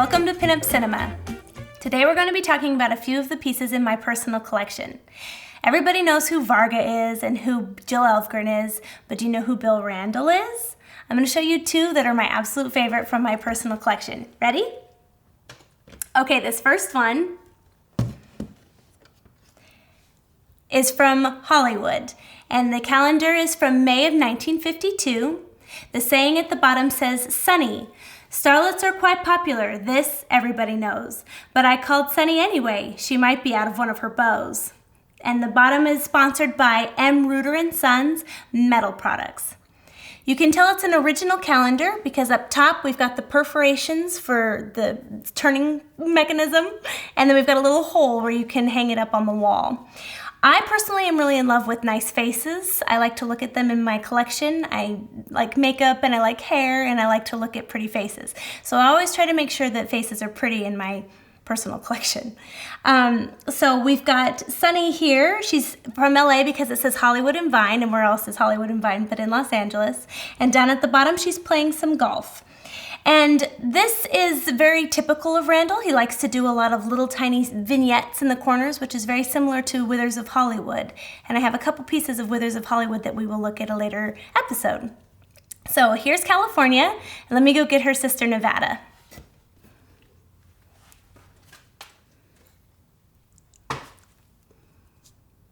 Welcome to Pinup Cinema. Today we're going to be talking about a few of the pieces in my personal collection. Everybody knows who Varga is and who Jill Elfgren is, but do you know who Bill Randall is? I'm going to show you two that are my absolute favorite from my personal collection. Ready? Okay, this first one is from Hollywood, and the calendar is from May of 1952. The saying at the bottom says, "Sunny. Starlets are quite popular, this everybody knows, but I called Sunny anyway, she might be out of one of her bows." And the bottom is sponsored by M. Reuter & Sons Metal Products. You can tell it's an original calendar because up top we've got the perforations for the turning mechanism, and then we've got a little hole where you can hang it up on the wall. I personally am really in love with nice faces. I like to look at them in my collection. I like makeup and I like hair and I like to look at pretty faces. So I always try to make sure that faces are pretty in my personal collection. So we've got Sunny here. She's from LA because it says Hollywood and Vine, and where else is Hollywood and Vine but in Los Angeles. And down at the bottom she's playing some golf. And this is very typical of Randall. He likes to do a lot of little tiny vignettes in the corners, which is very similar to Withers of Hollywood. And I have a couple pieces of Withers of Hollywood that we will look at a later episode. So here's California, and let me go get her sister Nevada.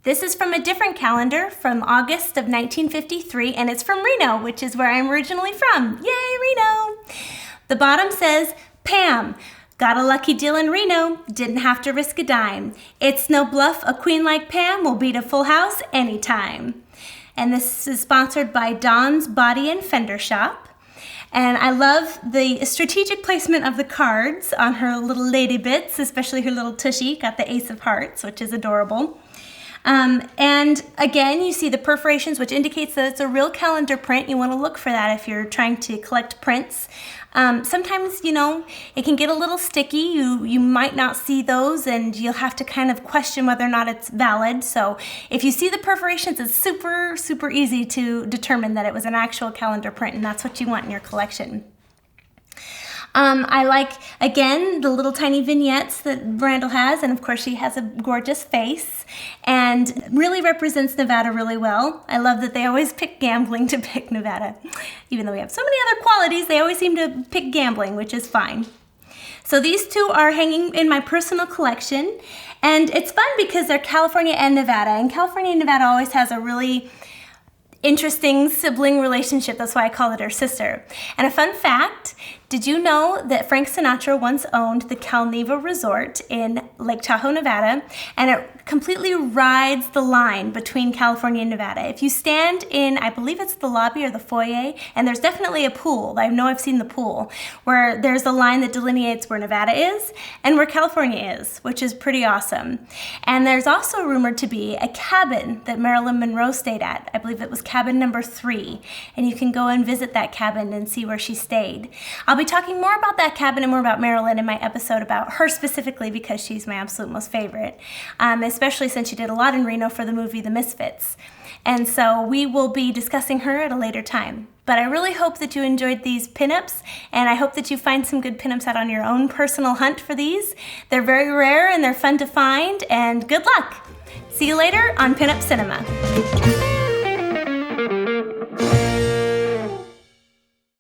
This is from a different calendar from August of 1953, and it's from Reno, which is where I'm originally from. Yay, Reno! The bottom says, "Pam, got a lucky deal in Reno, didn't have to risk a dime. It's no bluff, a queen like Pam will beat a full house anytime." And this is sponsored by Dawn's Body and Fender Shop. And I love the strategic placement of the cards on her little lady bits, especially her little tushy, got the Ace of Hearts, which is adorable. And again, you see the perforations, which indicates that it's a real calendar print. You want to look for that if you're trying to collect prints. Sometimes, it can get a little sticky. You might not see those, and you'll have to kind of question whether or not it's valid. So if you see the perforations, it's super, super easy to determine that it was an actual calendar print, and that's what you want in your collection. I like, again, the little tiny vignettes that Randall has, and of course she has a gorgeous face and really represents Nevada really well. I love that they always pick gambling to pick Nevada. Even though we have so many other qualities, they always seem to pick gambling, which is fine. So these two are hanging in my personal collection, and it's fun because they're California and Nevada, and California and Nevada always has a really interesting sibling relationship. That's why I call it her sister. And a fun fact, did you know that Frank Sinatra once owned the CalNeva Resort in Lake Tahoe, Nevada, and it completely rides the line between California and Nevada. If you stand in, I believe it's the lobby or the foyer, and there's definitely a pool, I know I've seen the pool, where there's a line that delineates where Nevada is and where California is, which is pretty awesome. And there's also rumored to be a cabin that Marilyn Monroe stayed at. I believe it was cabin number 3, and you can go and visit that cabin and see where she stayed. I'll be talking more about that cabin and more about Marilyn in my episode about her specifically because she's my absolute most favorite, especially since she did a lot in Reno for the movie The Misfits. And so we will be discussing her at a later time. But I really hope that you enjoyed these pinups, and I hope that you find some good pinups out on your own personal hunt for these. They're very rare and they're fun to find, and good luck! See you later on Pinup Cinema.